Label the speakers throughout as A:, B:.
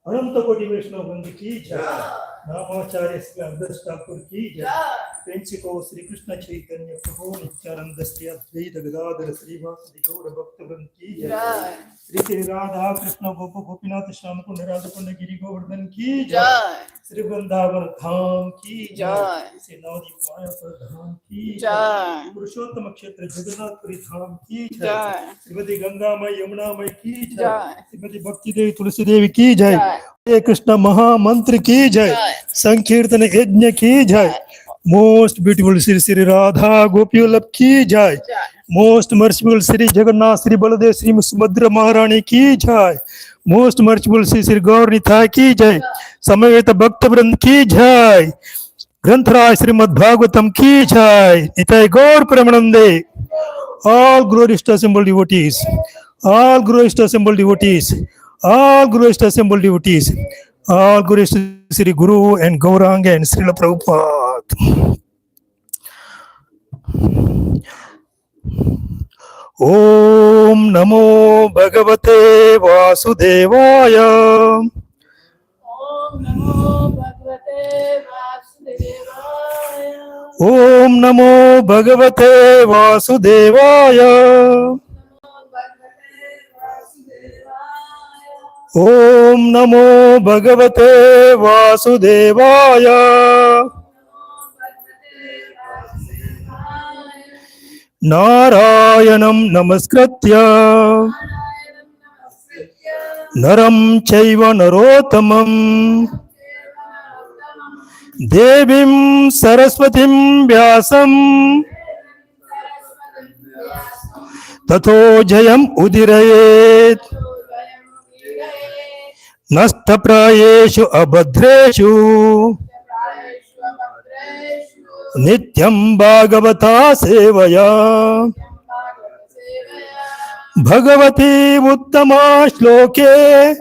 A: अनंत कोटि वैष्णव वृंद की जय। नामाचार्य श्री अग्रज ठाकुर की जय। प्रिंसिपल श्री कृष्ण चैतन्य प्रभु नित्यानंद श्री अद्वैत गदाधर श्रीवासदि गौर भक्त वृंद की जय। श्री श्री राधा कृष्ण गोप गोपीनाथ श्याम कुंड राधा कुंड गिरि गोवर्धन की जय। श्री वृंदावन धाम की जय। श्री नवदीप मायापुर धाम की जय। पुरुषोत्तम क्षेत्र जगन्नाथपुरी धाम की जय। श्रीमती गंगामय यमुनामय की जय। श्रीमती भक्ति देवी तुलसी देवी की जय। हरे कृष्ण महामंत्र की जय। संकीर्तन यज्ञ की जय। मोस्ट ब्यूटीफुल श्री श्री राधा गोपी वल्लभ की जय। मोस्ट मर्सिफुल श्री जगन्नाथ श्री बलदेव श्री सुभद्रा महारानी की जय। मोस्ट मर्सिफुल श्री श्री गौरनिताय की जय। समवेत भक्त वृंद की जय। ग्रंथराज श्रीमद् भागवतम की जय। निताय गौर प्रेमानंदे। All glorious assembled devotees, all glorious assembled devotees, all glorious assembled devotees, all glorious Sri Guru and Gauranga and Srila Prabhupada. Om Namo Bhagavate Vasudevaya.
B: Om Namo Bhagavate Vasudevaya.
A: Om Namo Bhagavate Vasudevaya. Om Namo Bhagavate Vasudevaya. Narayanam Namaskritya Naram Chaiva Narottamam Devim Saraswatim Vyasam Tato Jayam Udirayet Nastaprayeshu Abhadreshu Nityam Bhagavata Sevaya Bhagavati Uttama Shloke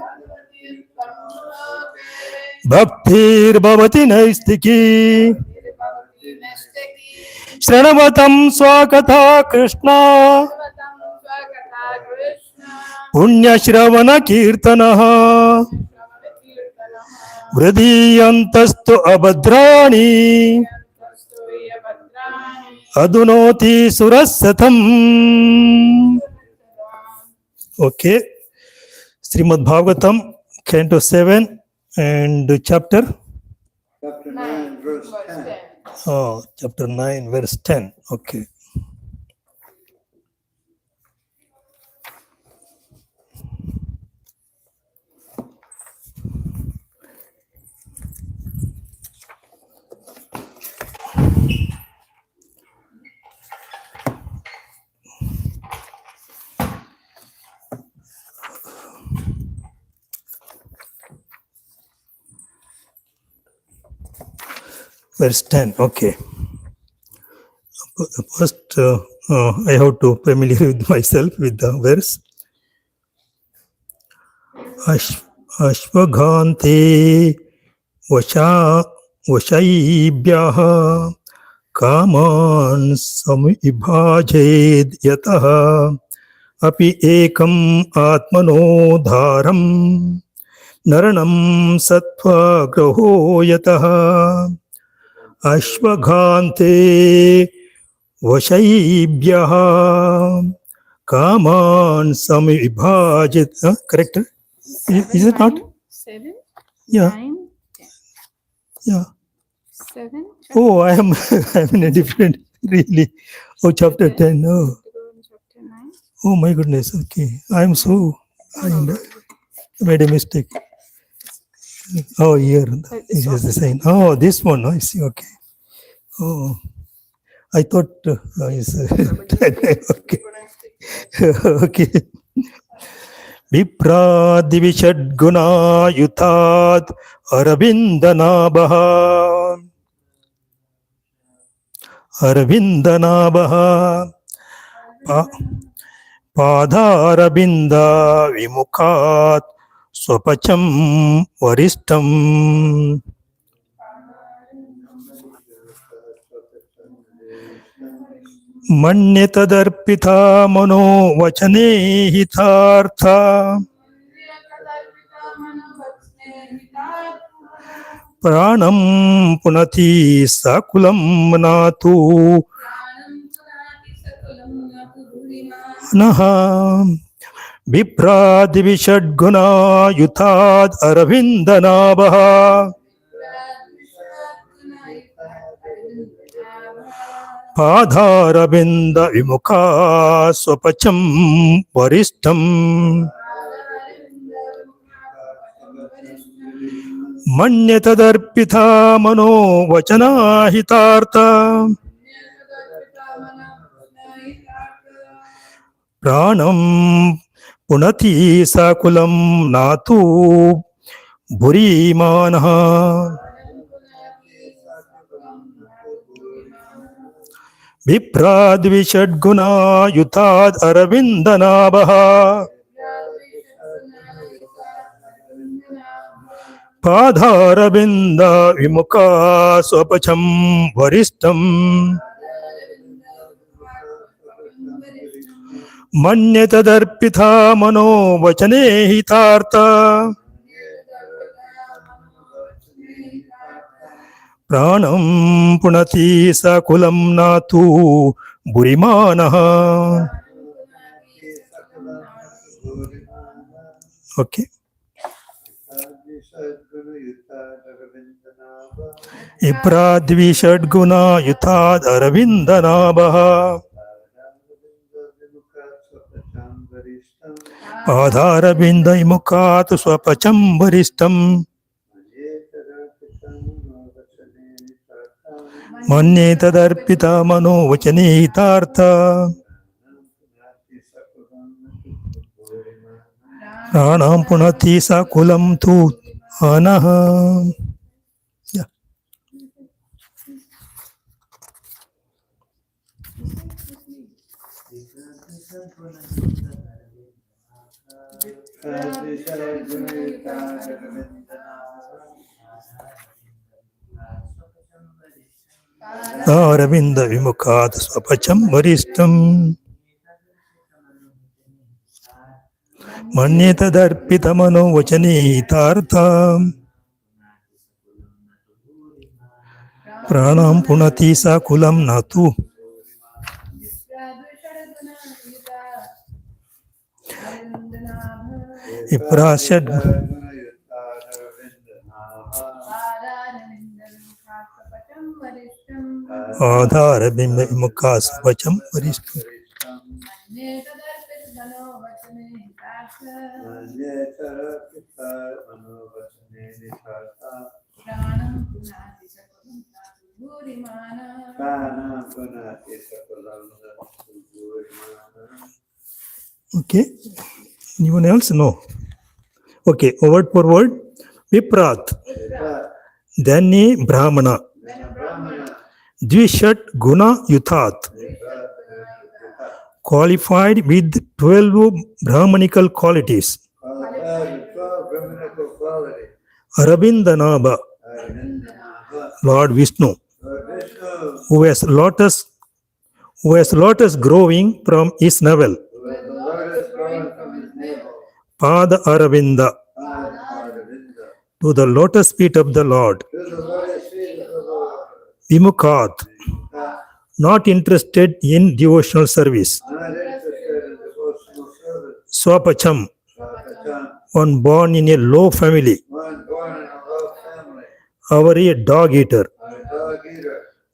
A: Bhaktir Bhavati Naistiki Shranavatam Swakatha Krishna Punya Shravana Kirtanaha Vridhiyantastu Abhadrani Adunoti Surasatam. Okay. Srimad Bhagvatam, Canto 7 and chapter?
B: Chapter 9, verse 10.
A: Oh, chapter 9, verse 10. Okay. Verse 10, okay. First, I have to familiar with myself with the verse. Ashvagante vashaibhyaha kaman samibhajed yataha api ekam atmano dharam naranam sattva graho yataha Ashvagante Vashaibhyaha Kaman Samibhajit. Correct? Is it not?
B: 7,
A: Yeah.
B: 9, 10.
A: Yeah.
B: 7.
A: Oh, I'm in a different, really. Oh, chapter 10. Oh.
B: Chapter 9.
A: Oh, my goodness. Okay. I made a mistake. Oh, here. This is the sign. Oh, this one. I see. Okay. Oh, I thought it's okay. Okay. Vipradivichadgunayutad Arvindanabaha. Arvindanabaha. Padharabinda Vimukat Swapacham Varistam. Manyatadarpita mano vachane hitartha. Pranam punati sakulam natu naha. Vipradivichadguna yutad arvindanabaha. Padharabinda vimukha swapacham varistam. Manyatadarpita mano vachana hitartha. Pranam punati sakulam natu burimanaha. Vipradivichadguna yutad arvindanabaha. Padharabinda vimukha swapacham varistam. Manyatadarpitha mano vachane hitartha. Pranam punati sakulam natu burimanaha. Okay. Ipradvishadguna yutad arvindanabaha. Padharabinda imukat swapacham varistam. Manyetadarpita mano vachane hitartha. Pranam punati sakulam tu anaha. Yeah. Aravinda vimukhat swapacham varistam. Manyetadarpita mano vachane hitartha. Pranam punati sakulam natu. Iprashad Adharabinda vimukha swapacham varistam. Okay. Anyone else? No. Okay. Word for word. Viprat. Dhani Brahmana. Dvishat Guna Yuthat. Qualified with 12 Brahmanical qualities. Arabindanaba. Lord Vishnu. Who has lotus growing from his navel. Pada Aravinda. To the lotus feet of the Lord. Vimukhat. Not interested in devotional service. Swapacham. One born in a low family. Our a dog eater.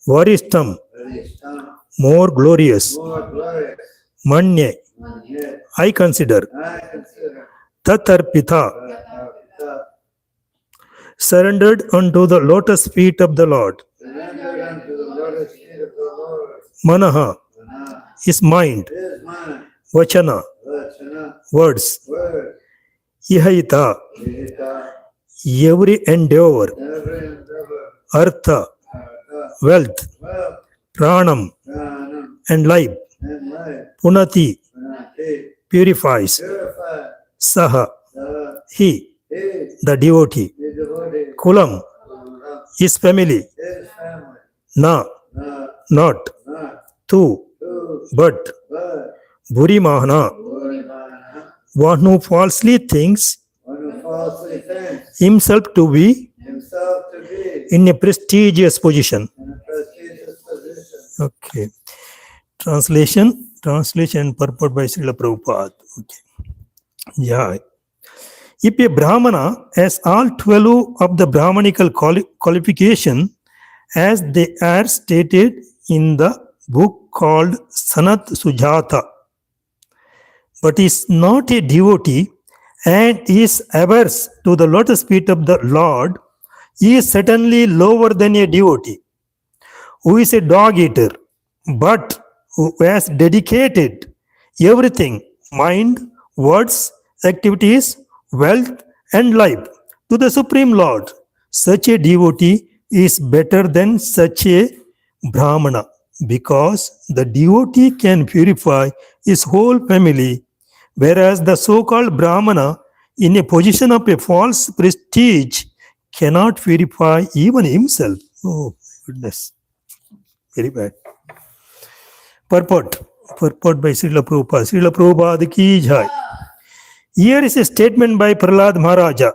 A: Varistam. More glorious. Manye. I consider. Tatarpita. Surrendered unto the lotus feet of the Lord. Manaha. His mind. vachana, words, ihayita, every endeavor, artha, wealth, pranam, and life, punati, purifies, saha, he, the devotee, kulam, his family, na, not, tu, but, burimahana, one who falsely thinks himself to be in a prestigious position. Okay. Translation and purport by Srila Prabhupada. Okay. Yeah. If a Brahmana has all 12 of the Brahmanical qualification as they are stated in the book called Sanat Sujata, but is not a devotee and is averse to the lotus feet of the Lord, he is certainly lower than a devotee who is a dog eater, but who has dedicated everything, mind, words, activities, wealth, and life to the Supreme Lord. Such a devotee is better than such a Brahmana, because the devotee can purify his whole family, whereas the so-called Brahmana, in a position of a false prestige, cannot purify even himself. Oh, goodness. Very bad. Purport by Srila Prabhupada. Srila Prabhupada ki jai. Here is a statement by Prahlad Maharaja,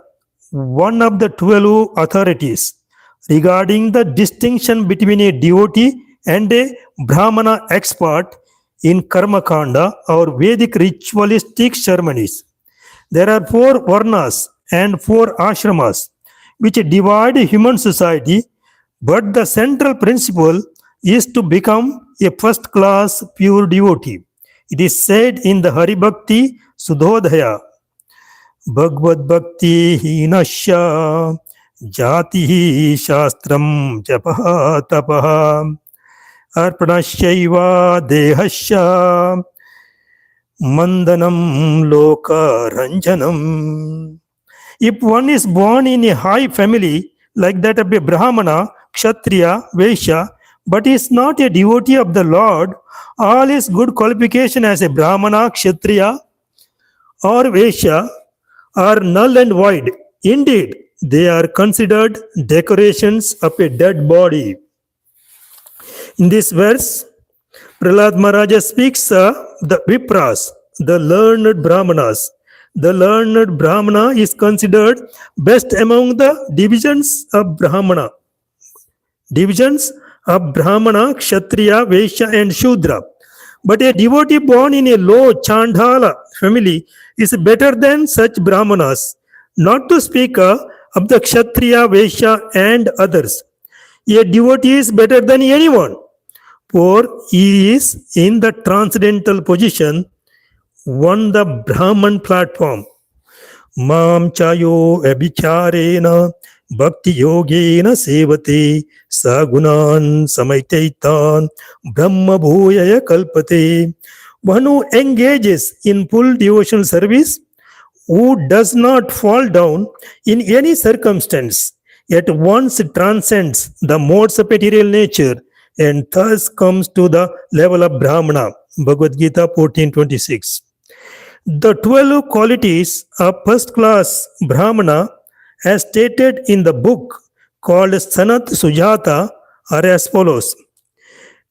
A: one of the 12 authorities, regarding the distinction between a devotee and a Brahmana expert in Karma Kanda or Vedic ritualistic ceremonies. There are 4 varnas and 4 ashramas which divide human society, but the central principle is to become a first-class pure devotee. It is said in the Hari Bhakti Sudhodhaya, Bhagavad Bhakti Hinasya Jati Shastram Japaha Tapaha Arpanashaiva Dehasya Mandanam Loka Ranjanam. If one is born in a high family like that of a Brahmana, Kshatriya, Vaishya, but is not a devotee of the Lord, all his good qualification as a Brahmana, Kshatriya, or Vaishya are null and void. Indeed, they are considered decorations of a dead body. In this verse, Prahlad Maharaja speaks the Vipras, the learned Brahmanas. The learned Brahmana is considered best among the divisions of Brahmana. Kshatriya, Vaishya, and Shudra. But a devotee born in a low Chandala family is better than such Brahmanas, not to speak of the Kshatriya, Vaishya, and others. A devotee is better than anyone, for he is in the transcendental position on the Brahman platform. Mam chayo abhicharena bhakti yogena sevate sagunan samaitaitan brahma bhuyaya kalpate. One who engages in full devotional service, who does not fall down in any circumstance, yet once transcends the modes of material nature and thus comes to the level of Brahmana. Bhagavad Gita 14:26. The 12 qualities of first-class Brahmana, as stated in the book called Sanat Sujata, are as follows.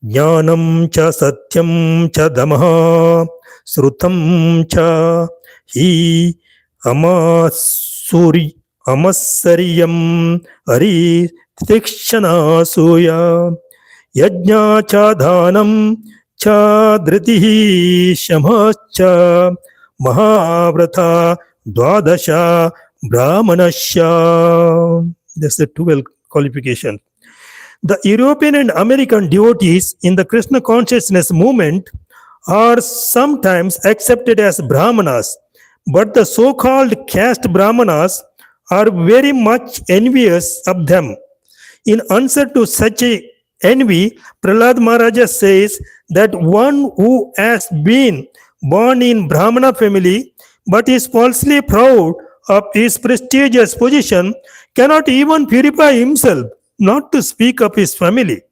A: Jnanam cha satyam cha damaha srutam cha hi amasaryam ari tikshana suya yajna cha dhanam cha dhritihi shamhacha Mahavrata Dwadasha Brahmanasya. That's the 12 qualification. The European and American devotees in the Krishna consciousness movement are sometimes accepted as Brahmanas, but the so-called caste Brahmanas are very much envious of them. In answer to such a envy, Prahlad Maharaja says that one who has been born in Brahmana family, but is falsely proud of his prestigious position, cannot even purify himself, not to speak of his family.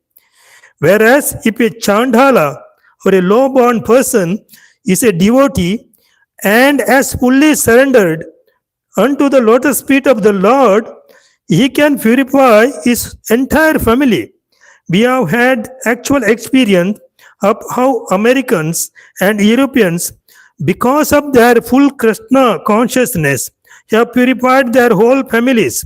A: Whereas if a Chandala or a low-born person is a devotee and has fully surrendered unto the lotus feet of the Lord, he can purify his entire family. We have had actual experience of how Americans and Europeans, because of their full Krishna consciousness, have purified their whole families.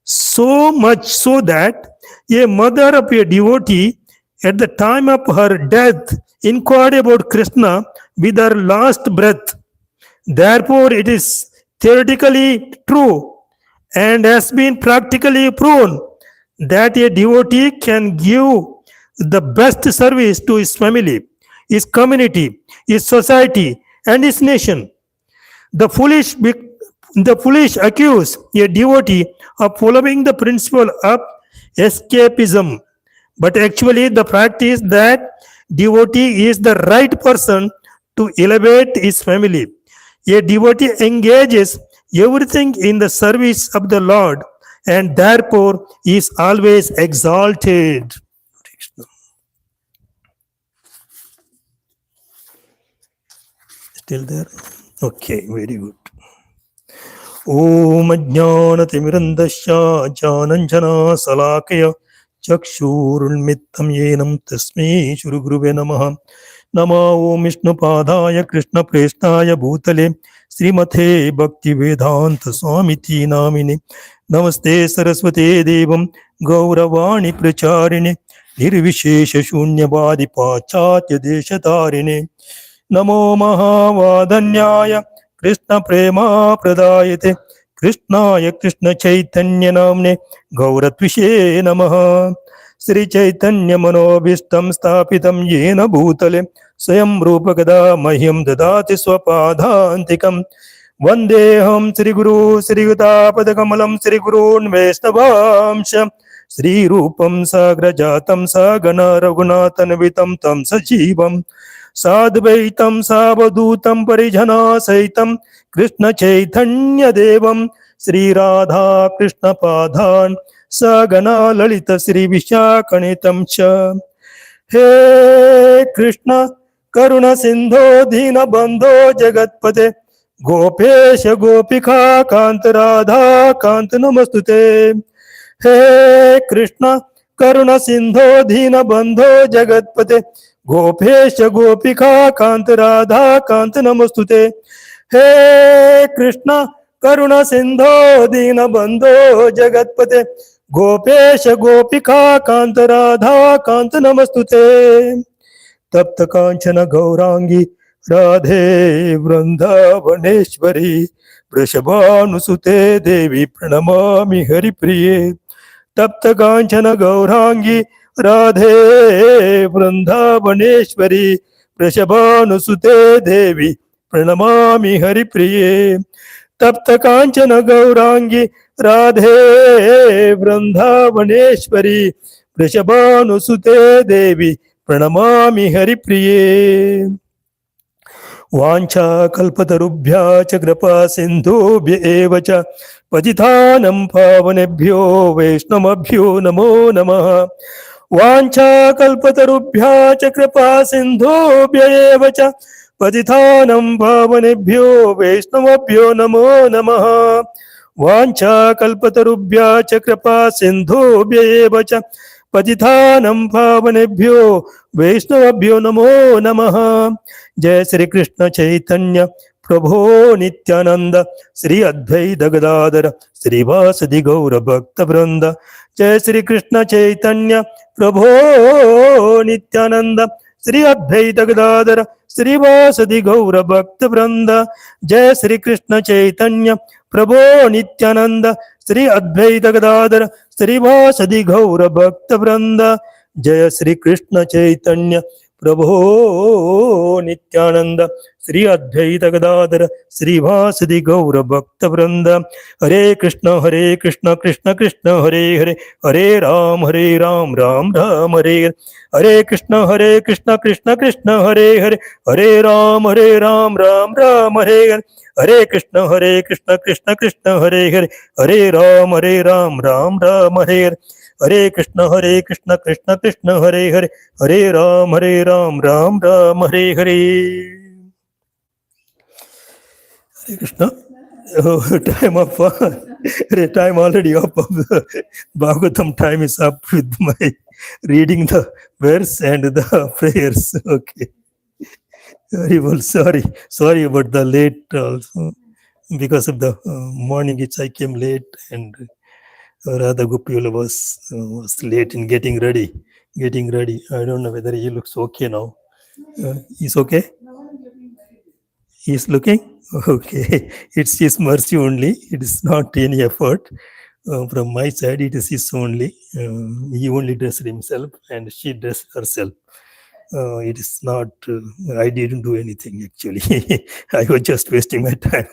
A: So much so that a mother of a devotee at the time of her death inquired about Krishna with her last breath. Therefore, it is theoretically true and has been practically proven that a devotee can give the best service to his family, his community, his society, and his nation. The foolish accuse a devotee of following the principle of escapism, but actually the fact is that devotee is the right person to elevate his family. A devotee engages everything in the service of the Lord and therefore is always exalted. Still there? Okay, very good. Om Ajnanatimirandasya Jananjana Salakaya Chakshurunmittam Yenam Tasmai Shri Guruve Namaha. Namo Om Vishnu Padaya Krishna Preshtaya Bhutale Srimate Bhakti Vedanta Swamiti Namine Namaste Saraswate Devam Gauravani Pracharini Nirvishesha Shunyavadi Pachatya Deshatarine Namo Mahavadanyaya Krishna Prema Pradayate Krishnaya Krishna Chaitanya Namne Gauratvishe Namaha Sri Chaitanya Manobishtam Stapitam Yena Bhutale Swayam Rupakada Mahyam Dadati Swapadhantikam Vandeham Sri Guru Sri Gutapadakamalam Sri Gurun Vaishnavamsha Sri Rupam Sagrajatam Sagana Raghunathan Vitam Tam Sajivam Sadvaitam Savadutam Parijana Saitam Krishna Chaitanya Devam Sri Radha Krishna Padhan Sagana Lalita Sri Vishakanitam Cha He Krishna Karuna Sindho Dina Bandho Jagatpate Gopesha Gopika Kanta Radha Kanta Namastute He Krishna Karuna Sindho Dina Bandho Jagatpate Gopesha Gopika Kanta Radha Kanta Namastute He Krishna Karuna Sindho Dina Bandho Jagatpate Gopesha Gopika Kanta Radha Kanta Namastute Tapta Kanchana Gaurangi Radhe Vrindavaneshwari Vrishabhanusute Devi Pranamami Hari Priye Tapta Kanchana Gaurangi Radhe Vrindavaneshwari Vrishabhanusute Devi Pranamami Hari Priye Tapta Kanchana Gaurangi Radhe Vrindavaneshwari Vrishabhanusute Devi Pranamami Hari Priye Vancha kalpatarubhya cha kripa sindhubhya eva cha patitanam pavanebhyo vaishnavabhyo namo namaha Vancha kalpatarubhya cha kripa sindhubhya eva cha patitanam pavanebhyo vaishnavabhyo namo namaha Vancha kalpatarubhya cha kripa sindhubhya eva cha patitanam pavanebhyo vaishnavabhyo namo namaha Jai Sri Krishna Chaitanya Prabhu Nityananda Sri Advaita Gadadhara Sri Vasadi Gaura Bhakta Vrinda Jai Sri Krishna Chaitanya Prabhu Nityananda Sri Advaita Gadadhara Sri Vasadi Gaura Bhakta Vrinda Jai Sri Krishna Chaitanya Prabhu Nityananda Sri Advaita Gadadhara Sri Vasadi Gaura Bhakta Vrinda Jai Sri Krishna Chaitanya Prabhu Nityananda Sri Advaita Gadadhara Srivasadi Gaura Bhakta Vrinda Hare Krishna Krishna Krishna Hare Hare Hare Ram Ram Hare Hare Hare Krishna Krishna Krishna Hare Hare Hare Ram Ram Hare Hare Hare Krishna Krishna Krishna Hare Hare Hare Ram Ram Hare Hare Hare Krishna Krishna Krishna Hare Hare Hare Ram Ram Hare Hare. Hare Krishna. Oh, time up. Time already up. Bhagavatam time is up with my reading the verse and the prayers. Okay. Very well. Sorry about the late also. Because of the morning which I came late and Radha Gopiola was late in getting ready. I don't know whether he looks okay now. He's okay? He's looking? Okay. It's his mercy only. It is not any effort. From my side, it is his only. He only dressed himself and she dressed herself. It is not, I didn't do anything actually. I was just wasting my time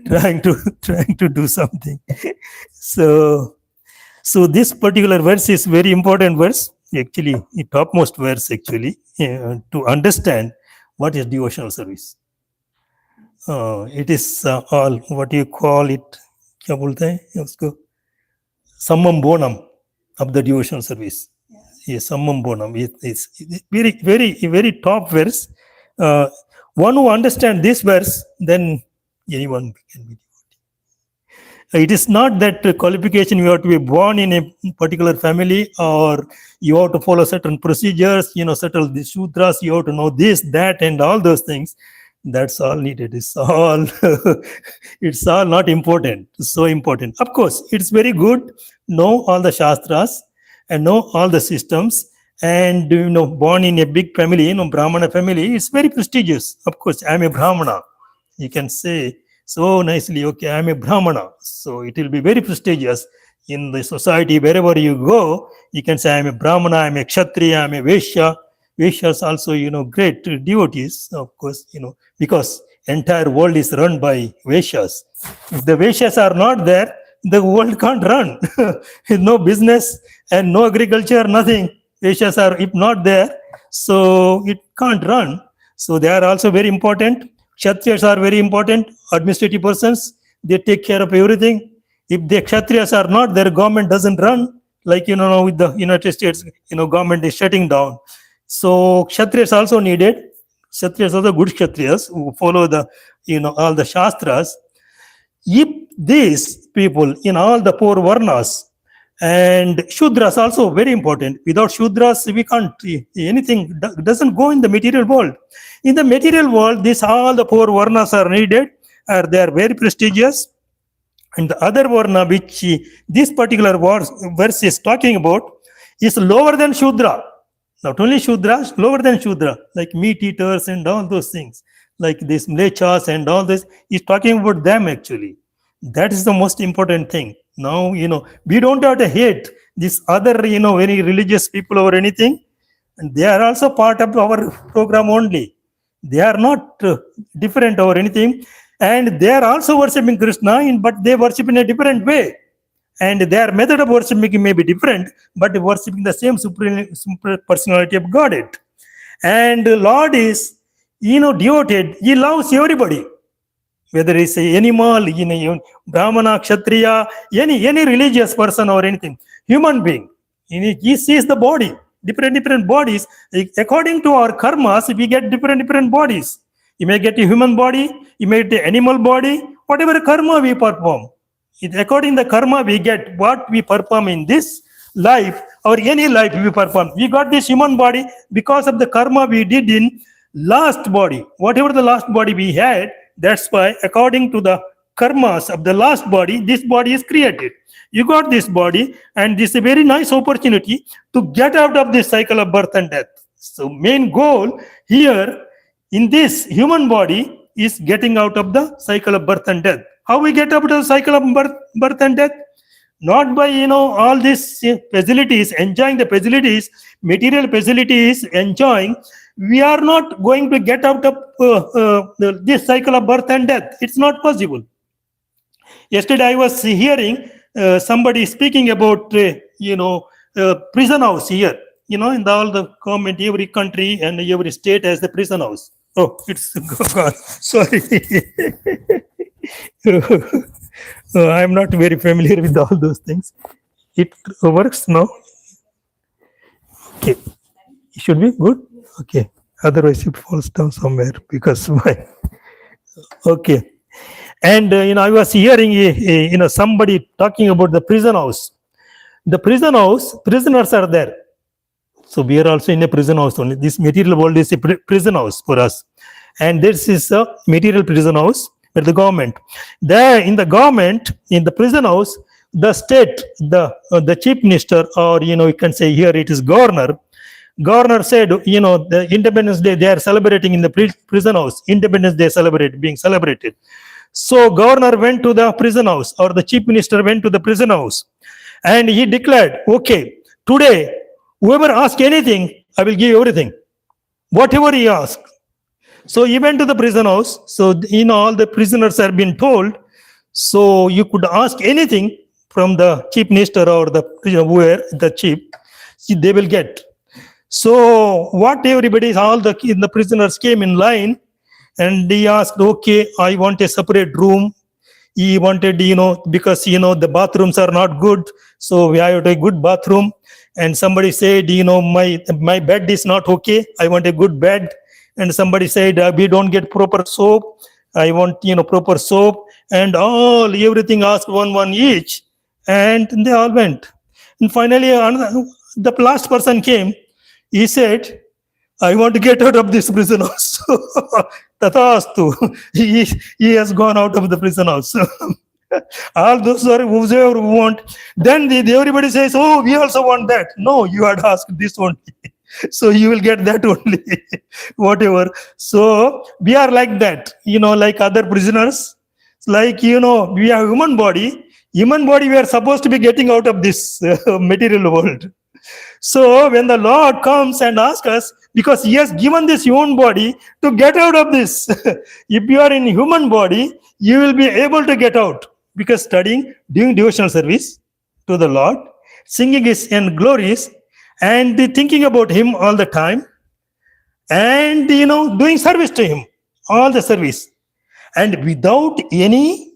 A: trying to do something. So this particular verse is very important verse, actually, the topmost verse actually, to understand what is devotional service. It is all what you call it, क्या बोलते हैं उसको, summum bonum of the devotional service. Yes, summum bonum. It's very top verse. One who understands this verse, then anyone can be devotee. It is not that qualification you have to be born in a particular family or you have to follow certain procedures, settle the sutras, you have to know this, that, and all those things. That's all needed. It's all not important. It's so important. Of course, it's very good. Know all the shastras and know all the systems. And born in a big family, Brahmana family, it's very prestigious. Of course, I'm a Brahmana. You can say so nicely, okay, I'm a Brahmana. So it will be very prestigious in the society. Wherever you go, you can say I'm a Brahmana, I'm a Kshatriya, I'm a Vaishya. Vaishyas also, great devotees, of course, because entire world is run by Vaishyas. If the Vaishyas are not there, the world can't run. No business and no agriculture, nothing. Vaishyas are, if not there, so it can't run. So they are also very important. Kshatriyas are very important, administrative persons. They take care of everything. If the Kshatriyas are not there, government doesn't run. Like, with the United States, government is shutting down. So Kshatriyas also needed. Kshatriyas are the good Kshatriyas who follow the, all the Shastras. If these people in all the four Varnas and Shudras also very important. Without Shudras, we can't, anything doesn't go in the material world. In the material world, all the four Varnas are needed. They are very prestigious. And the other Varna which this particular verse is talking about is lower than Shudra. Not only Shudra, lower than Shudra, like meat eaters and all those things, like this mlechas and all this, is talking about them actually. That is the most important thing. Now, we don't have to hate this other, very religious people or anything. And they are also part of our program only. They are not different or anything. And they are also worshipping Krishna, but they worship in a different way. And their method of worshiping may be different, but worshipping the same supreme personality of Godhead. And the Lord is, devoted. He loves everybody. Whether it's an animal, Brahmana, Kshatriya, any religious person or anything, human being. He sees the body, different bodies. According to our karmas, we get different bodies. You may get a human body, you may get an animal body, whatever karma we perform. According to the karma, we get what we perform in this life or any life we perform. We got this human body because of the karma we did in last body. Whatever the last body we had, that's why according to the karmas of the last body, this body is created. You got this body and this is a very nice opportunity to get out of this cycle of birth and death. So main goal here in this human body is getting out of the cycle of birth and death. How we get out of the cycle of birth and death? not by, all these facilities, enjoying the facilities, material facilities, enjoying, we are not going to get out of this cycle of birth and death. It's not possible. Yesterday I was hearing somebody speaking about, prison house here. In all the government, every country and every state has the prison house. Oh, it's gone. Sorry. I'm not very familiar with all those things. It works now. Okay. It should be good. Okay. Otherwise, it falls down somewhere because my. Okay. And I was hearing somebody talking about the prison house. The prison house, prisoners are there. So we are also in a prison house only. This material world is a prison house for us. And this is a material prison house with the government. There in the government, in the prison house, the state, the chief minister, or you can say here it is governor. Governor said, the Independence Day they are celebrating in the prison house. Independence Day being celebrated. So governor went to the prison house, or the chief minister went to the prison house, and he declared, okay, today, whoever asks anything, I will give everything. Whatever he asks. So he went to the prison house. So, all the prisoners have been told, so you could ask anything from the chief minister or the chief, they will get. So what everybody, all the prisoners came in line, and he asked, okay, I want a separate room. He wanted, because, the bathrooms are not good. So we have a good bathroom. And somebody said, my bed is not okay. I want a good bed. And somebody said, we don't get proper soap. I want, proper soap. And everything asked one each. And they all went. And finally, the last person came. He said, I want to get out of this prison house. Tathastu. He has gone out of the prison house. All those are whoever want. Then everybody says, oh, we also want that. No, you had asked this only. So you will get that only. Whatever. So we are like that, like other prisoners. Like, we have human body. Human body, we are supposed to be getting out of this material world. So when the Lord comes and asks us, because He has given this human body to get out of this. If you are in human body, you will be able to get out. Because studying, doing devotional service to the Lord, singing His and glories, and thinking about Him all the time, and doing service to Him, all the service, and without any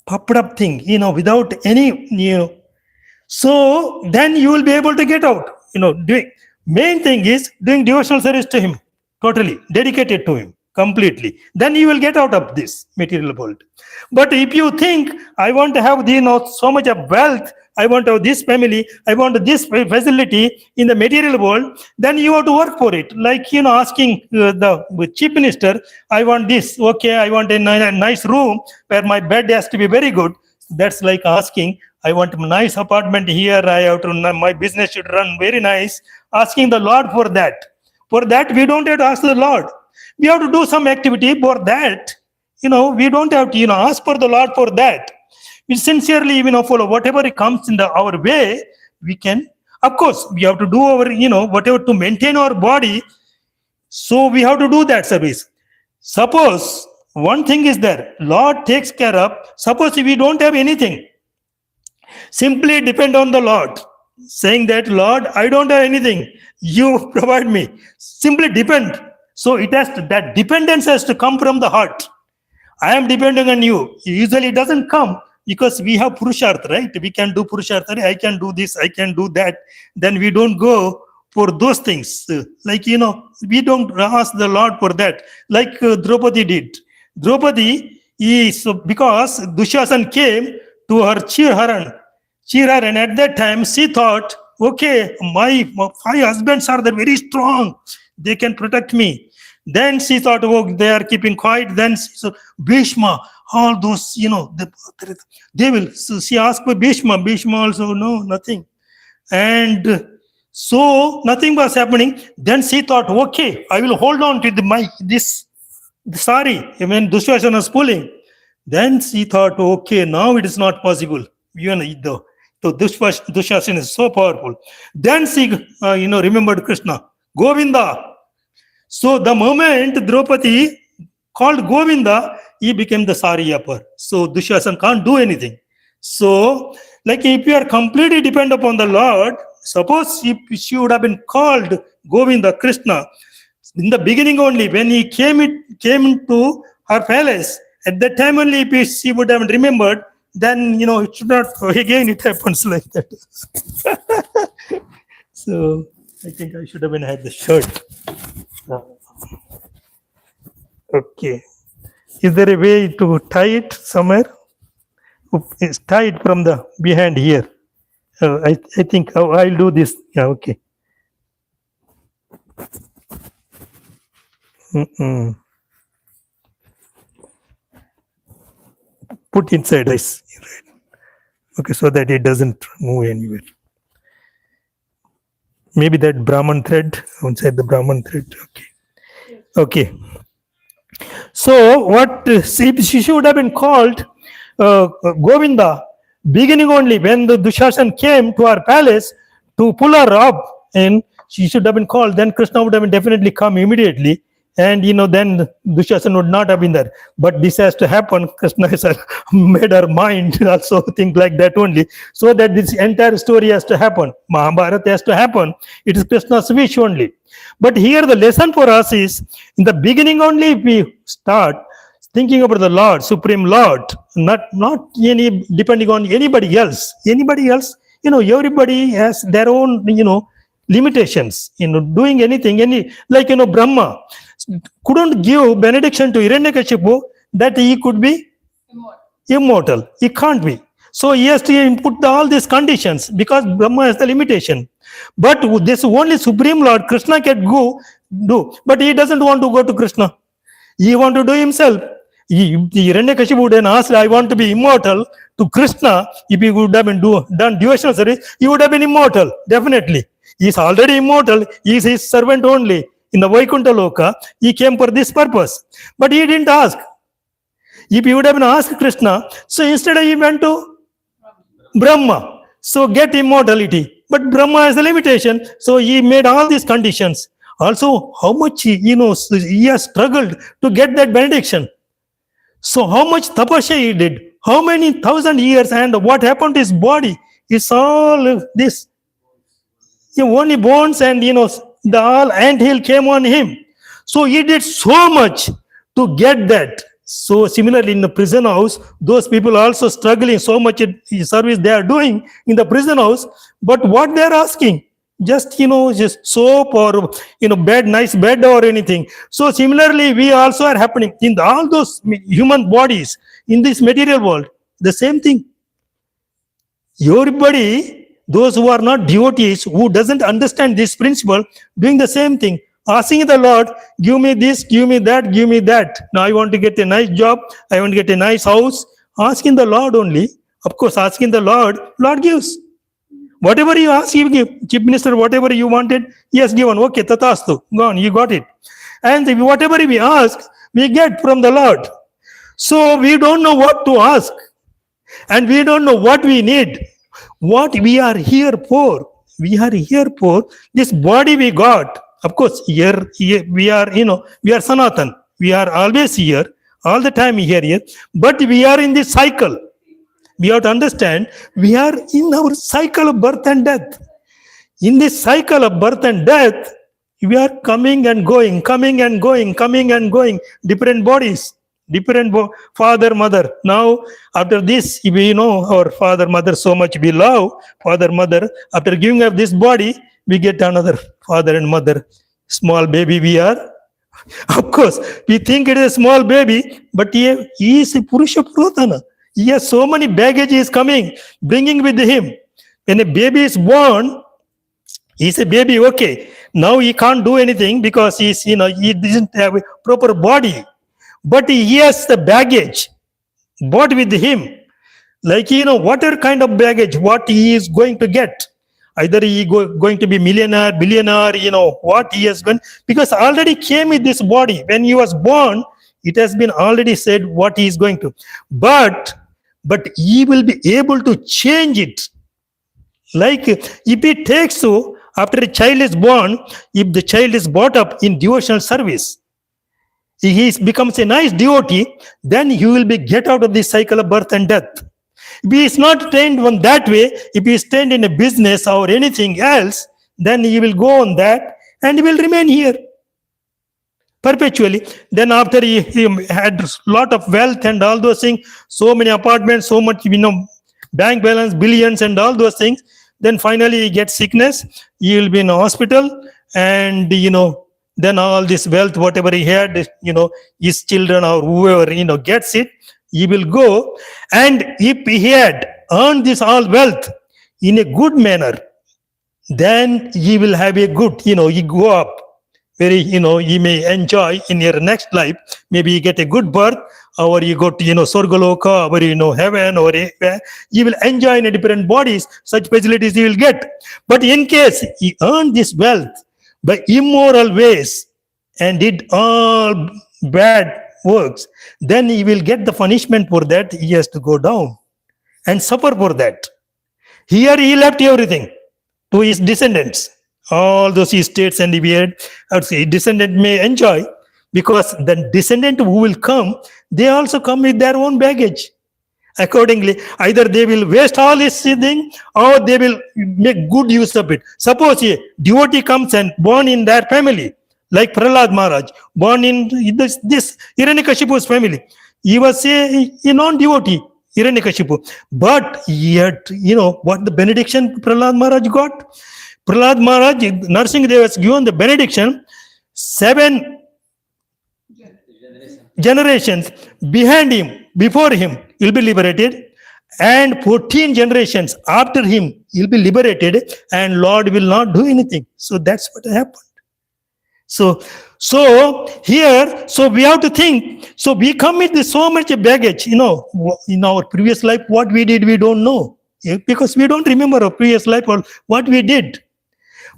A: popped up thing, without any, so then you will be able to get out. Doing main thing is doing devotional service to Him, totally dedicated to Him, completely. Then you will get out of this material world. But if you think, I want to have so much of wealth, I want to have this family, I want this facility in the material world, then you have to work for it. Like, asking the chief minister, I want this, okay, I want a nice room where my bed has to be very good. That's like asking, I want a nice apartment here, I have to, my business should run very nice. Asking the Lord for that. For that, we don't have to ask the Lord. We have to do some activity for that. We don't have to, ask for the Lord for that. We sincerely, follow whatever comes in our way, we can. Of course, we have to do our, whatever to maintain our body. So we have to do that service. Suppose one thing is there, Lord takes care of. Suppose if we don't have anything, simply depend on the Lord. Saying that, Lord, I don't have anything. You provide me. Simply depend. So that dependence has to come from the heart. I am depending on you. Usually it doesn't come because we have Purushartha, right? We can do Purushartha. I can do this, I can do that. Then we don't go for those things. Like, we don't ask the Lord for that. Like Draupadi did. Draupadi is because Dushasan came to her Chirharan. At that time, she thought, okay, my 5 husbands are very strong. They can protect me. Then she thought, oh, they are keeping quiet. Then she said, Bhishma, all those, they will. So she asked for Bhishma. Bhishma also, no, nothing. And so nothing was happening. Then she thought, okay, I will hold on to this sari when Dushasana was pulling. Then she thought, okay, now it is not possible. So Dushasana is so powerful. Then she, remembered Krishna, Govinda. So the moment Draupadi called Govinda, he became the Saryapar. So Dushasana can't do anything. So, like if you are completely dependent upon the Lord, suppose if she would have been called Govinda, Krishna, in the beginning only, when he came into her palace, at that time only, if she would have remembered, then, it should not, again it happens like that. So, I think I should have been had the shirt. Okay. Is there a way to tie it somewhere? It's tied from the behind here. I think I'll do this. Yeah, okay. Put inside this. Okay, so that it doesn't move anywhere. Maybe that Brahman thread, inside the Brahman thread. Okay. Okay. So what she should have been called Govinda, beginning only when the Dushasana came to our palace to pull her up, and she should have been called. Then Krishna would have been definitely come immediately, and then Dushasana would not have been there. But this has to happen. Krishna has made her mind also think like that only, so that this entire story has to happen. Mahabharata has to happen. It is Krishna's wish only. But here the lesson for us is, in the beginning only, if we start thinking about the Lord, Supreme Lord, not any depending on anybody else. Anybody else, everybody has their own, limitations. Doing anything, like Brahma couldn't give benediction to Hiranyakashipu that he could be immortal. He can't be. So he has to put all these conditions because Brahma has the limitation. But this only Supreme Lord, Krishna can do. But he doesn't want to go to Krishna. He want to do himself. Hiranyakashipu would have asked, I want to be immortal, to Krishna. If he would have been done devotional service, he would have been immortal, definitely. He is already immortal. He is his servant only. In the Vaikuntha Loka, he came for this purpose. But he didn't ask. If he would have been asked Krishna, so instead he went to Brahma. So get immortality. But Brahma has a limitation. So he made all these conditions. Also, how much he has struggled to get that benediction. So how much tapasya he did, how many 1,000 years, and what happened to his body? It's all this. Only bones and the all anthill came on him. So he did so much to get that. So similarly in the prison house, those people also struggling so much in service they are doing in the prison house. But what they are asking? Just just soap or nice bed or anything. So similarly we also are happening in all those human bodies in this material world. The same thing. Everybody, those who are not devotees, who doesn't understand this principle, doing the same thing, asking the Lord, give me this, give me that, give me that. Now I want to get a nice job, I want to get a nice house. Asking the Lord only. Of course, asking the Lord gives. Whatever you ask, he will give. Chief Minister, whatever you wanted, he has given. Okay, tatastu, gone, you got it. And whatever we ask, we get from the Lord. So we don't know what to ask. And we don't know what we need. What we are here for. We are here for this body we got. Of course, here we are, we are Sanatan. We are always here, all the time here. But we are in this cycle. We have to understand, we are in our cycle of birth and death. In this cycle of birth and death, we are coming and going, coming and going, coming and going. Different bodies, different father, mother. Now, after this, we know our father, mother so much we love. Father, mother, after giving up this body, we get another father and mother. Small baby we are. Of course, we think it is a small baby, but he is a Purusha Purotana. He has so many baggage is coming, bringing with him. When a baby is born, he's a baby, okay. Now he can't do anything because he doesn't have a proper body. But he has the baggage brought with him. Like, whatever kind of baggage, what he is going to get. Either he going to be millionaire, billionaire, what he has been. Because already came with this body. When he was born, it has been already said what he is going to. But he will be able to change it. Like if he takes so, after a child is born, if the child is brought up in devotional service, becomes a nice devotee, then he will be get out of this cycle of birth and death. If he is not trained on that way, if he is trained in a business or anything else, then he will go on that and he will remain here perpetually. Then after he had a lot of wealth and all those things, so many apartments, so much, bank balance, billions and all those things, then finally he gets sickness, he will be in a hospital, and then all this wealth, whatever he had, his children or whoever, gets it, he will go. And if he had earned this all wealth in a good manner, then he will have a good, he go up very, he may enjoy in your next life. Maybe you get a good birth, or you go to, Sorgaloka, or, heaven, or you will enjoy in a different bodies. Such facilities you will get. But in case he earned this wealth by immoral ways and did all bad works, then he will get the punishment for that. He has to go down and suffer for that. Here he left everything to his descendants. All those estates and his descendant may enjoy, because the descendant who will come, they also come with their own baggage. Accordingly, either they will waste all this thing, or they will make good use of it. Suppose a devotee comes and born in their family, like Prahlad Maharaj, born in this Hiranyakashipu's family. He was a non-devotee, Hiranyakashipu. But yet, what the benediction Prahlad Maharaj got? Prahlad Maharaj, Narasimha was given the benediction, 7 generations behind him, before him, will be liberated, and 14 generations after him, he'll be liberated, and Lord will not do anything. So that's what happened. So here, we have to think. So we come with so much baggage, in our previous life, what we did, we don't know, because we don't remember our previous life or what we did.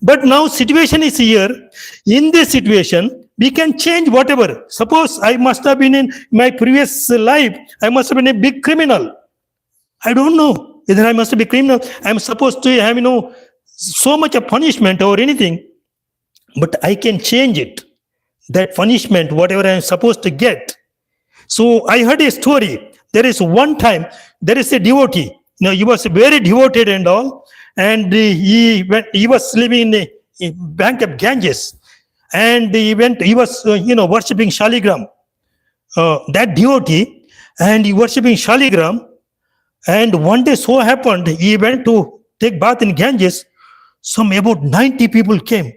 A: But now situation is here. In this situation, we can change whatever. Suppose I must have been in my previous life, I must have been a big criminal. I don't know whether I must be criminal. I'm supposed to have, so much of punishment or anything. But I can change it. That punishment, whatever I'm supposed to get. So I heard a story. There is one time, there is a devotee. He was very devoted and all. And he was living in a bank of Ganges. And he was, worshipping Shaligram. That devotee, and he worshipping Shaligram. And one day so happened, he went to take bath in Ganges. Some about 90 people came.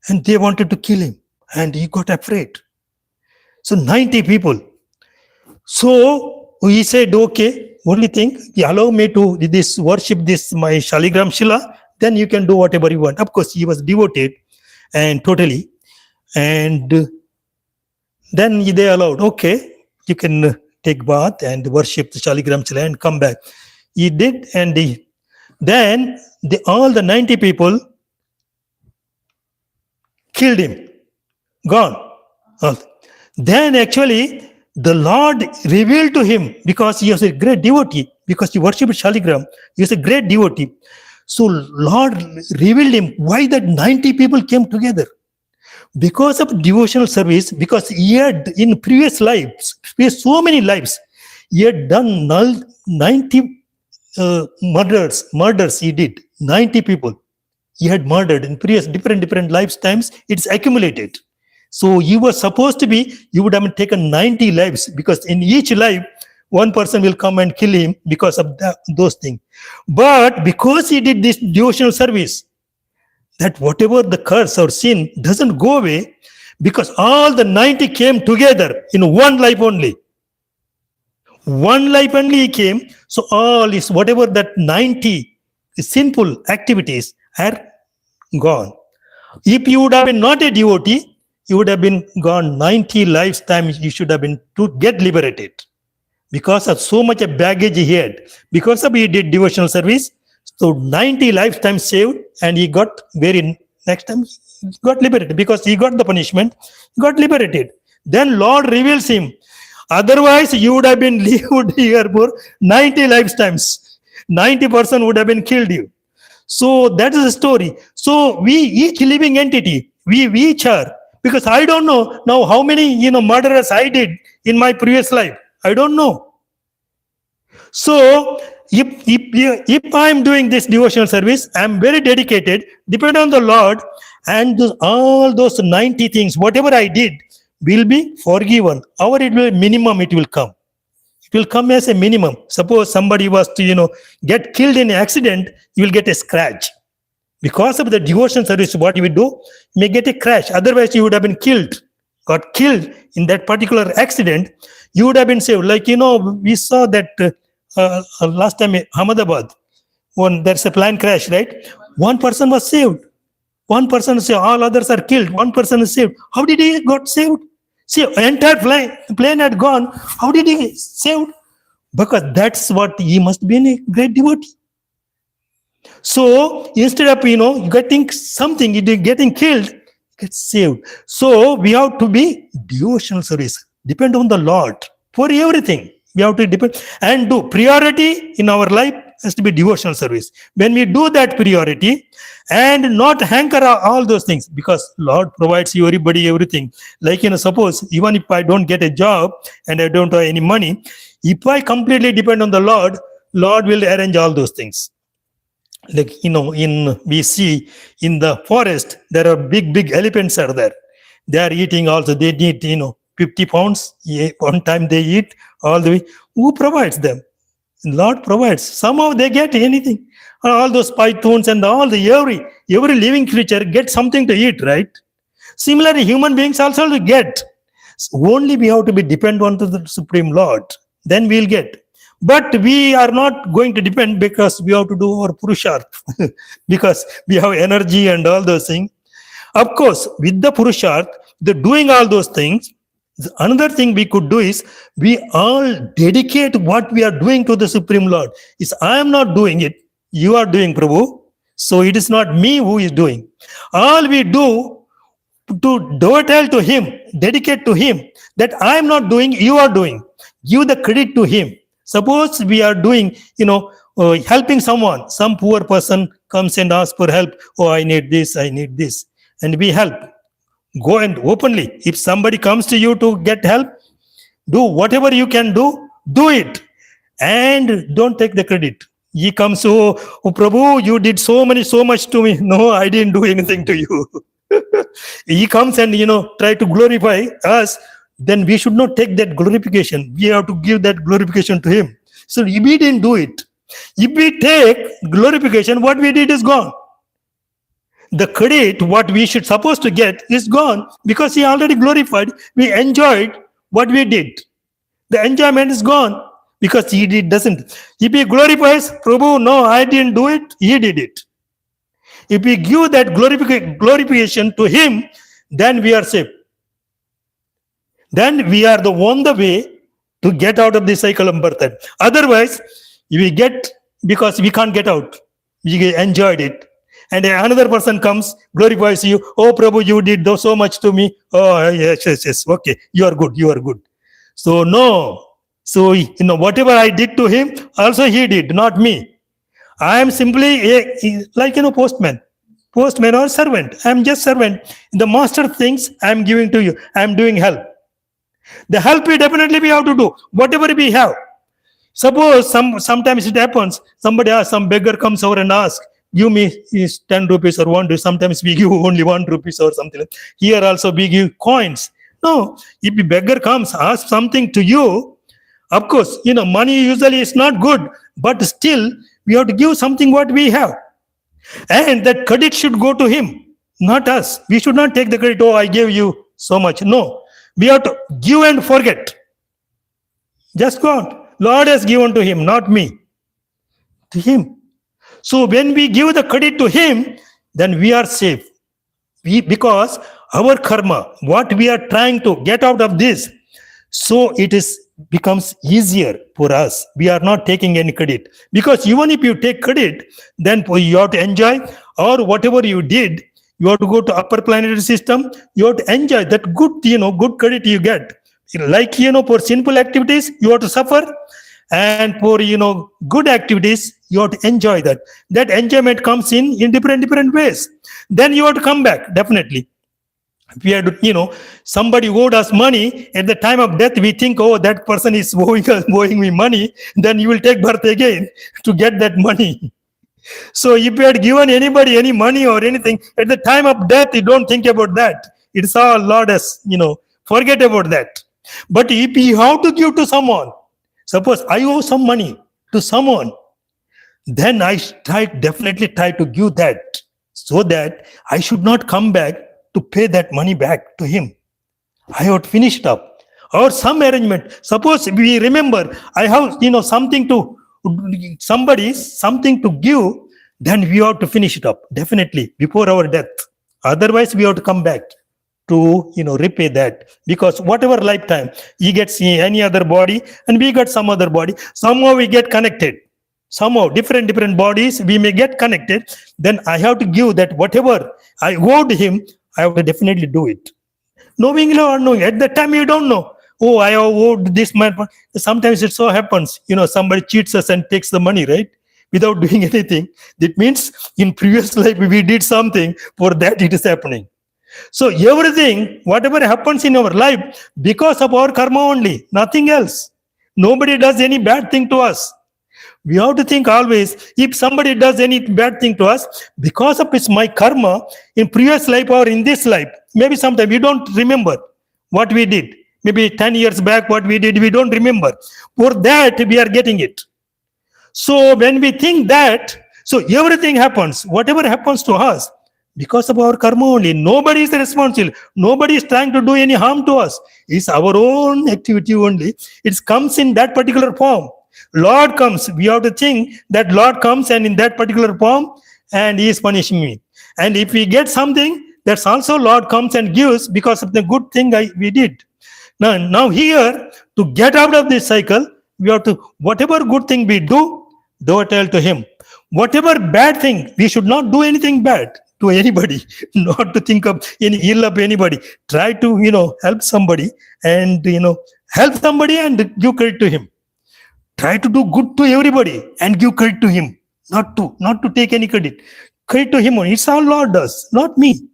A: And they wanted to kill him. And he got afraid. So 90 people. So he said, okay, only thing, you allow me to worship my Shaligram Shila, then you can do whatever you want. Of course, he was devoted and totally. And then they allowed, okay, you can take bath and worship the Shaligram Shila and come back. He did, and then all the 90 people killed him. Gone. Then actually, the Lord revealed to him, because he was a great devotee, because he worshipped Shaligram, he was a great devotee. So Lord revealed him why that 90 people came together. Because of devotional service, because he had in previous lives, so many lives, he had done 90 murders he did, 90 people. He had murdered in previous different lifetimes, it's accumulated. So he was supposed to be, you would have taken 90 lives, because in each life, one person will come and kill him because of those things. But because he did this devotional service, that whatever the curse or sin doesn't go away, because all the 90 came together in one life only. One life only he came, so all is whatever that 90 sinful activities are gone. If you would have been not a devotee, you would have been gone 90 lifetimes, you should have been to get liberated. Because of so much of baggage he had, because of he did devotional service, so 90 lifetimes saved, and he got next time he got liberated, because he got the punishment, he got liberated. Then Lord reveals him. Otherwise, you would have been lived here for 90 lifetimes. 90% would have been killed you. So that is the story. So we each living entity, we each are, because I don't know now how many murderers I did in my previous life. I don't know. So if I am doing this devotional service, I am very dedicated, depend on the Lord, and all those 90 things, whatever I did, will be forgiven. Or it will minimum, it will come. It will come as a minimum. Suppose somebody was to get killed in an accident, you will get a scratch. Because of the devotion service, what you will do, you may get a crash. Otherwise, you would have been got killed in that particular accident. You would have been saved. Like, we saw that last time in Ahmedabad, when there's a plane crash, right? One person was saved. One person is saved. All others are killed. One person is saved. How did he got saved? See, entire plane had gone. How did he get saved? Because that's what he must be a great devotee. So instead of getting something, getting killed, get saved. So we have to be devotional service. Depend on the Lord for everything. We have to depend and do priority in our life has to be devotional service. When we do that priority and not hanker all those things, because Lord provides you everybody everything. Like suppose even if I don't get a job and I don't have any money, if I completely depend on the Lord will arrange all those things. Like we see in the forest there are big elephants are there. They are eating also. They need 50 pounds one time they eat all the way. Who provides them? Lord provides. Somehow they get anything. All those pythons and all the every living creature gets something to eat, right? Similarly, human beings also get. Only we have to be dependent on the Supreme Lord. Then we'll get. But we are not going to depend because we have to do our purusharth because we have energy and all those things. Of course, with the purusharth, the doing all those things, another thing we could do is we all dedicate what we are doing to the Supreme Lord. Is I am not doing it, you are doing, Prabhu. So it is not me who is doing. All we do to dovetail to Him, dedicate to Him, that I am not doing, you are doing. Give the credit to Him. Suppose we are doing, helping someone, some poor person comes and asks for help. Oh, I need this. And we help. Go and openly. If somebody comes to you to get help, do whatever you can do it. And don't take the credit. He comes, oh Prabhu, you did so much to me. No, I didn't do anything to you. He comes and, try to glorify us. Then we should not take that glorification. We have to give that glorification to Him. So if we didn't do it, if we take glorification, what we did is gone. The credit, what we should supposed to get is gone because He already glorified. We enjoyed what we did. The enjoyment is gone because He doesn't. If He glorifies, Prabhu, no, I didn't do it. He did it. If we give that glorification to Him, then we are saved. Then we are on the way to get out of the cycle of birth. Otherwise, we get, because we can't get out. We enjoyed it. And another person comes, glorifies you. Oh, Prabhu, you did so much to me. Oh, yes. Okay, you are good. So, no. So, whatever I did to him, also he did, not me. I am simply postman or servant. I am just servant. The master things I am giving to you. I am doing help. The help we definitely we have to do, whatever we have. Suppose sometimes it happens, some beggar comes over and asks, give me 10 rupees or 1 rupee. Sometimes we give only 1 rupee or something. Here also we give coins. No, if a beggar comes, asks something to you, of course, money usually is not good, but still we have to give something what we have. And that credit should go to him, not us. We should not take the credit, oh, I gave you so much. No. We have to give and forget. Just God. Lord has given to him, not me. To him. So when we give the credit to him, then we are safe. Because our karma, what we are trying to get out of this, so it becomes easier for us. We are not taking any credit. Because even if you take credit, then you have to enjoy, or whatever you did, you have to go to upper planetary system. You have to enjoy that good, good credit you get. Like, for sinful activities, you have to suffer. and for good activities, you have to enjoy that. That enjoyment comes in different ways. Then you have to come back, definitely. If we had, somebody owed us money, at the time of death, we think, oh, that person is owing me money. Then you will take birth again to get that money. So if you had given anybody any money or anything, at the time of death, you don't think about that. It's all Lord has, forget about that. But if you have to give to someone, suppose I owe some money to someone, then I definitely try to give that, so that I should not come back to pay that money back to him. I have to finish it up. Or some arrangement. Suppose we remember, I have, something to give, then we have to finish it up, definitely, before our death. Otherwise, we have to come back to, repay that. Because whatever lifetime, he gets any other body, and we get some other body. Somehow we get connected. Somehow, different bodies, we may get connected. Then I have to give that whatever I owed him, I have to definitely do it. Knowingly or unknowingly. At that time, you don't know. Oh, I owed this man. Sometimes it so happens, somebody cheats us and takes the money, right? Without doing anything. That means in previous life, we did something, for that it is happening. So everything, whatever happens in our life, because of our karma only, nothing else. Nobody does any bad thing to us. We have to think always, if somebody does any bad thing to us, because of it's my karma, in previous life or in this life, maybe sometime we don't remember what we did. Maybe 10 years back, what we did, we don't remember. For that, we are getting it. So when we think that, so everything happens, whatever happens to us, because of our karma only. Nobody is responsible. Nobody is trying to do any harm to us. It's our own activity only. It comes in that particular form. Lord comes. We have to think that Lord comes and in that particular form, and he is punishing me. And if we get something, that's also Lord comes and gives because of the good thing we did. Now here, to get out of this cycle, we have to, whatever good thing we do it to him. Whatever bad thing, we should not do anything bad to anybody, not to think of any ill of anybody. Try to, help somebody and, help somebody and give credit to him. Try to do good to everybody and give credit to him. Not to take any credit. Credit to him only. It's all Lord does, not me.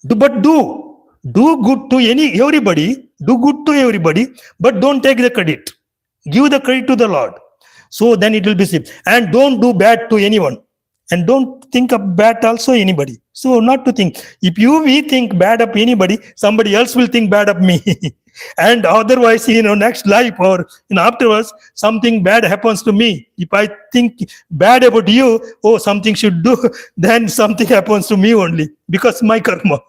A: But do good to everybody. Do good to everybody, but don't take the credit. Give the credit to the Lord. So then it will be safe. And don't do bad to anyone. And don't think of bad also anybody. So not to think. If we think bad of anybody, somebody else will think bad of me. And otherwise, next life or afterwards, something bad happens to me. If I think bad about you, something should do, then something happens to me only. Because my karma.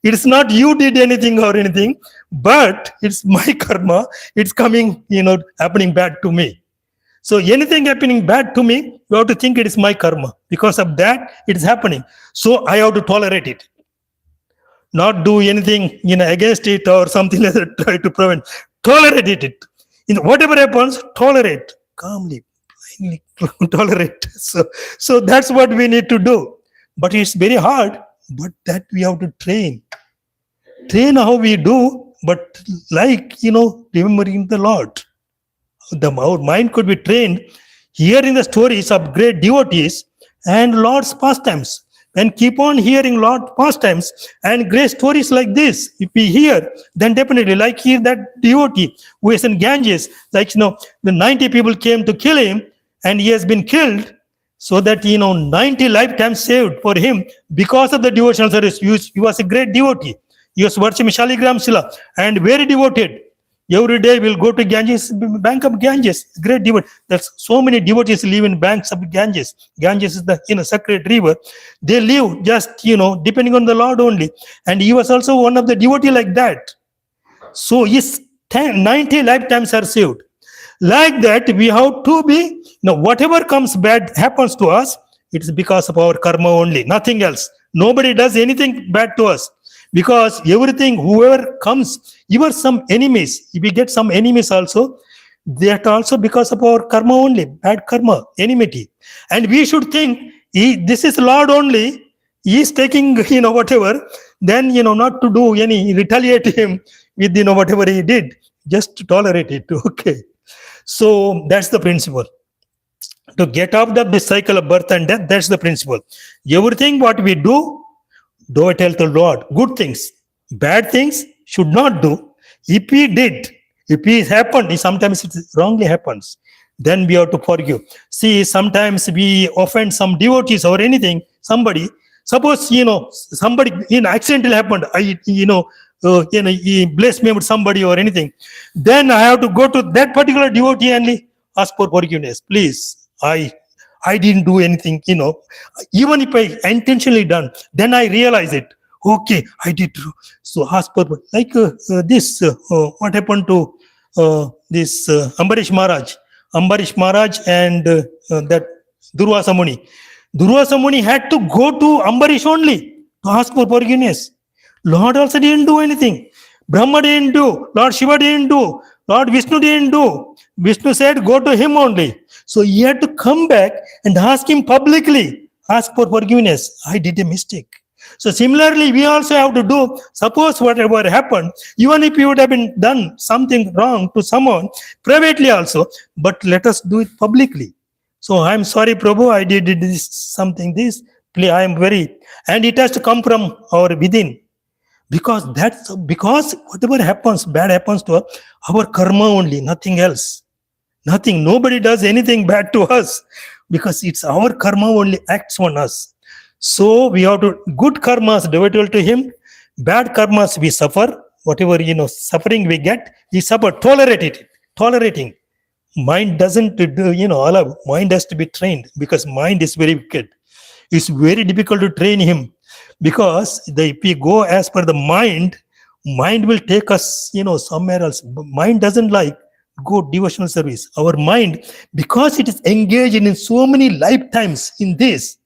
A: It's not you did anything or anything, but it's my karma. It's coming, happening bad to me. So anything happening bad to me, you have to think it is my karma. Because of that, it is happening. So I have to tolerate it. Not do anything, against it or something like that, try to prevent. Tolerate it. Whatever happens, tolerate. Calmly, blindly, tolerate. So that's what we need to do. But it's very hard, but that we have to train. Train how we do, but remembering the Lord. Our mind could be trained hearing the stories of great devotees and Lord's pastimes. And keep on hearing Lord's pastimes and great stories like this. If we hear, then definitely, like here that devotee who is in Ganges, the 90 people came to kill him and he has been killed, so that 90 lifetimes saved for him because of the devotional service. He was a great devotee. He was worshiping Shaligram Sila and very devoted. Every day we'll go to Ganges, bank of Ganges. Great devotee. There's so many devotees live in banks of Ganges. Ganges is the sacred river. They live just depending on the Lord only. And he was also one of the devotee like that. So his 90 lifetimes are saved. Like that, we have to be, whatever comes bad happens to us, it's because of our karma only, nothing else. Nobody does anything bad to us. Because everything, whoever comes, even some enemies, if we get some enemies also, that also because of our karma only, bad karma, enmity. And we should think, this is Lord only, he is taking, whatever, then, not to do any, retaliate him with, whatever he did, just to tolerate it, okay. So that's the principle. To get out of the cycle of birth and death, that's the principle. Everything what we do it tell the Lord. Good things. Bad things should not do. If we did, if it happened, sometimes it wrongly happens, then we have to forgive. See, sometimes we offend some devotees or anything, somebody. Suppose, somebody, accidentally happened. He blessed me with somebody or anything. Then I have to go to that particular devotee and ask for forgiveness. Please, I didn't do anything, even if I intentionally done, then I realize it. Okay, I did. So ask for, like what happened to this Ambarish Maharaj. Ambarish Maharaj and that Durvasa Muni. Durvasa Muni had to go to Ambarish only to ask for forgiveness. Lord also didn't do anything. Brahma didn't do. Lord Shiva didn't do. Lord Vishnu didn't do. Vishnu said, go to him only. So he had to come back and ask him publicly, ask for forgiveness. I did a mistake. So similarly, we also have to do, suppose whatever happened, even if you would have been done something wrong to someone, privately also, but let us do it publicly. So I'm sorry, Prabhu, I did this, please, I am very, and it has to come from our within. Because whatever happens, bad happens to us, our karma only, nothing else. Nothing, nobody does anything bad to us because it's our karma only acts on us. So we have to, good karmas devoted to him, bad karmas we suffer, whatever, suffering we get, we suffer, tolerating. Mind doesn't do, allow, mind has to be trained because mind is very wicked. It's very difficult to train him because if we go as per the mind will take us, somewhere else. Mind doesn't like good devotional service. Our mind, because it is engaged in so many lifetimes in this,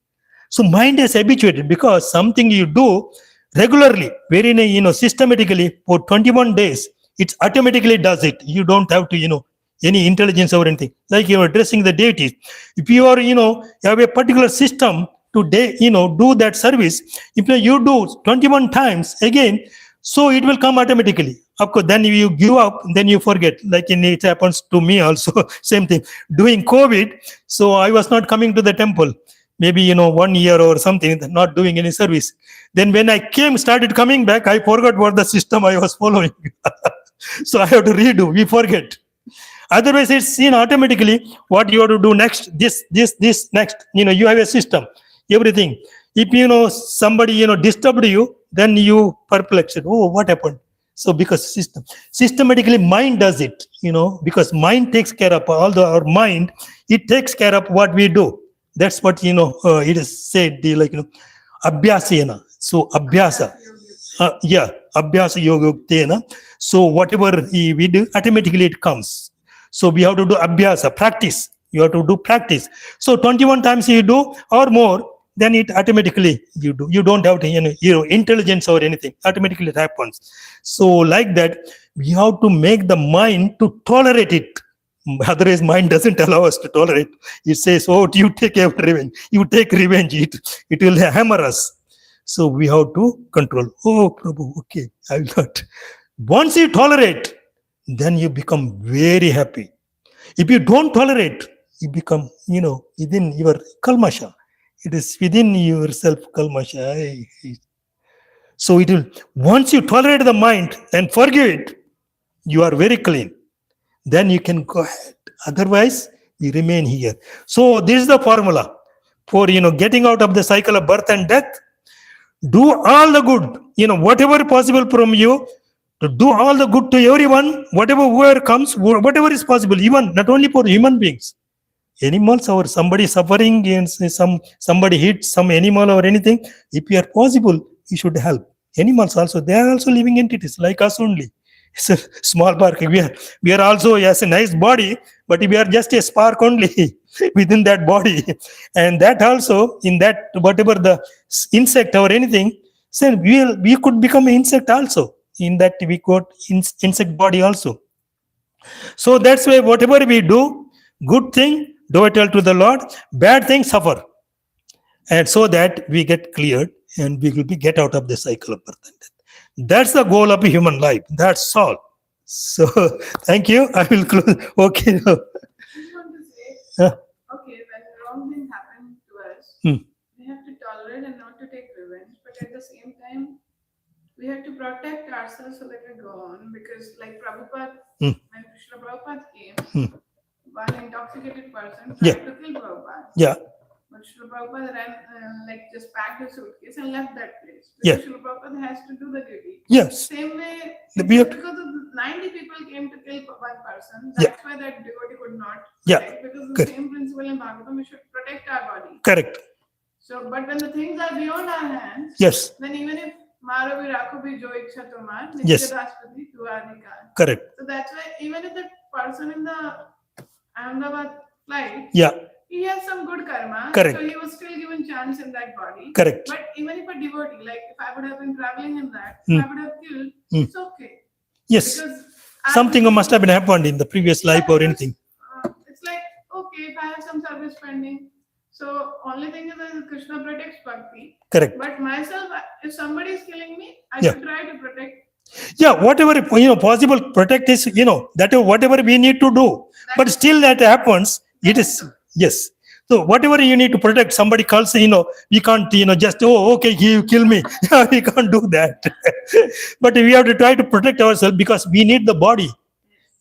A: so mind is habituated because something you do regularly, very systematically for 21 days, it automatically does it. You don't have to, any intelligence or anything. Like you are addressing the deities. If you are, you have a particular system to do that service, if you do 21 times again, so it will come automatically. Of course, then you give up, then you forget. Like it happens to me also. Same thing. Doing COVID, so I was not coming to the temple. Maybe 1 year or something, not doing any service. Then when I started coming back, I forgot what the system I was following. So I have to redo. We forget. Otherwise, it's automatically what you have to do next. This next. You have a system. Everything. If somebody disturbed you, then you perplex it. Oh, what happened? So because systematically mind does it, because mind takes care of our mind, it takes care of what we do. That's what it is said, abhyasena. So abhyasa. Abhyasa yoga. So whatever we do, automatically it comes. So we have to do abhyasa, practice. You have to do practice. So 21 times you do or more, then it automatically you do. You don't have to, intelligence or anything. Automatically it happens. So like that, we have to make the mind to tolerate it. Otherwise, mind doesn't allow us to tolerate. It says, oh, you take revenge. You take revenge. It will hammer us. So we have to control. Oh, Prabhu, okay, I will not. Once you tolerate, then you become very happy. If you don't tolerate, you become, within your kalmasha. It is within yourself, kalmasha. So it will, once you tolerate the mind and forgive it, you are very clean. Then you can go ahead. Otherwise, you remain here. So this is the formula for, getting out of the cycle of birth and death. Do all the good, whatever possible from you, to do all the good to everyone, whoever comes, whatever is possible, even not only for human beings. Animals or somebody suffering and somebody hits some animal or anything, if you are possible, you should help. Animals also, they are also living entities like us only. It's a small spark. We are also, yes, a nice body, but we are just a spark only within that body. And that also, in that, whatever the insect or anything, so we could become an insect also. In that we got insect body also. So that's why whatever we do, good thing, do it all to the Lord, bad thing, suffer. And so that we get cleared and we will get out of the cycle of birth and death. That's the goal of a human life. That's all. So thank you. I will close. Okay. Now.
C: just want to say,
A: Huh?
C: okay, when wrong things happen to us,
A: Hmm.
C: we have to tolerate and not to take revenge, but at the same time, we have to protect ourselves so that we go on. Because, like Prabhupada,
A: Hmm.
C: when Krishna Prabhupada came,
A: Hmm.
C: one intoxicated person
A: Yeah.
C: tried to kill Prabhupada.
A: Yeah.
C: But Srila Prabhupada ran, just packed his suitcase and left that place.
A: Yeah.
C: Because Srila Prabhupada has to do the duty.
A: Yes.
C: Same way,
A: We have
C: because of 90 people came to kill one person,
A: Yeah.
C: that's why that devotee could not
A: Yeah.
C: protect. Because the
A: Correct.
C: same principle in Bhagavatam, we should protect our body.
A: Correct.
C: So, but when the things are beyond our hands,
A: Yes.
C: then even if Maro bhi rakho bhi jo ichha tomar,
A: Yes.
C: Raष्ट्rapati tu adhikar.
A: Correct.
C: So that's why even if the person in the Ahmedabad flight,
A: Yeah.
C: he has some good karma,
A: Correct.
C: so he was still given chance in that body.
A: Correct.
C: But even if a devotee, like if I would have been traveling in that,
A: Hmm.
C: if I would have killed,
A: Hmm.
C: it's okay.
A: Yes.
C: Because
A: Something must have been happened in the previous life or anything.
C: It's like, okay, if I have some service pending, so only thing is that Krishna protects bhakti.
A: Correct.
C: But myself, if somebody is killing me, I
A: Yeah.
C: should try to protect.
A: Yeah, whatever possible, protect is that whatever we need to do. But still that happens. It is yes. So whatever you need to protect, somebody calls. We can't just okay, you kill me. We can't do that. But we have to try to protect ourselves because we need the body.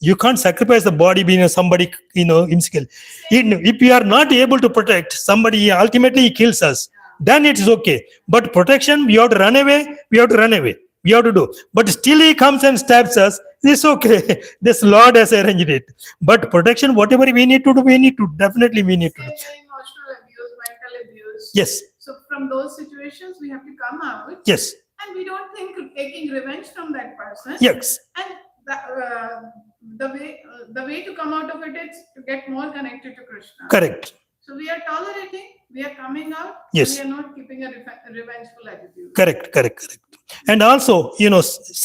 A: You can't sacrifice the body being somebody insecure. If we are not able to protect somebody, ultimately he kills us. Then it's okay. But protection, we have to run away. We have to run away. We have to do. But still he comes and stabs us. It's okay. This Lord has arranged it. But protection, whatever we need to do, we need to. Definitely we need to do.
C: Same way emotional abuse, mental abuse.
A: Yes.
C: So from those situations, we have to come out.
A: Yes.
C: And we don't think of taking revenge from that person.
A: Yes.
C: And the way to come out of it is to get more connected to Krishna.
A: Correct.
C: So we are tolerating, we are coming out,
A: Yes.
C: we are not keeping a revengeful attitude.
A: Correct. And also,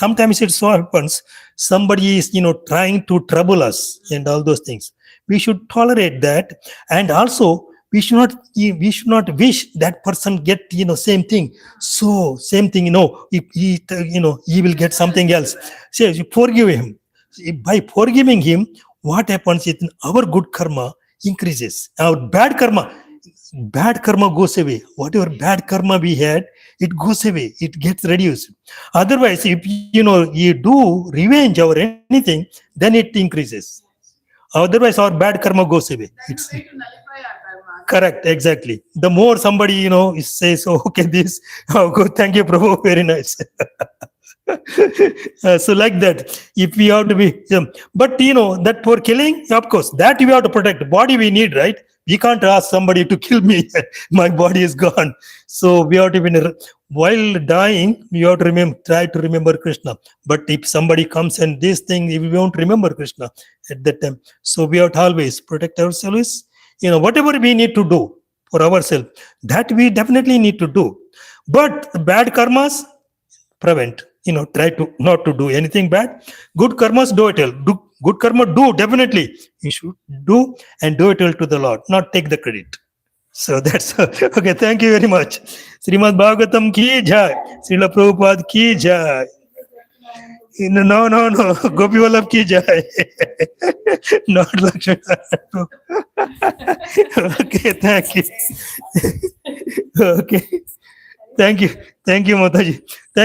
A: sometimes it so happens somebody is, trying to trouble us and all those things. We should tolerate that, and also we should not wish that person get same thing. So same thing, if he will get something else. Say you forgive him. By forgiving him, what happens is our good karma increases. Our bad karma goes away. Whatever bad karma we had, it goes away. It gets reduced. Otherwise, if you do revenge or anything, then it increases. Otherwise, our bad karma goes away.
C: That's the way to nullify our karma.
A: Correct, exactly. The more somebody says, "Oh, okay, this, oh, good, thank you, Prabhu, very nice." So like that, if we have to be, but that for killing, of course, that we have to protect. Body we need, right? We can't ask somebody to kill me. My body is gone. So we have to be, while dying, we have to try to remember Krishna. But if somebody comes and this thing, we won't remember Krishna at that time. So we have to always protect ourselves. Whatever we need to do for ourselves, that we definitely need to do. But bad karmas, prevent. Try to not to do anything bad. Good karmas, do it all. Do good karma, do definitely. You should do and do it all to the Lord, not take the credit. So that's okay. Thank you very much. Srimad Bhagvatam ki jai. Srila Prabhupada ki jai. No. Gopi Vallabh ki jai. Not Laxmi. Okay, thank you. Okay. Thank you, Mataji.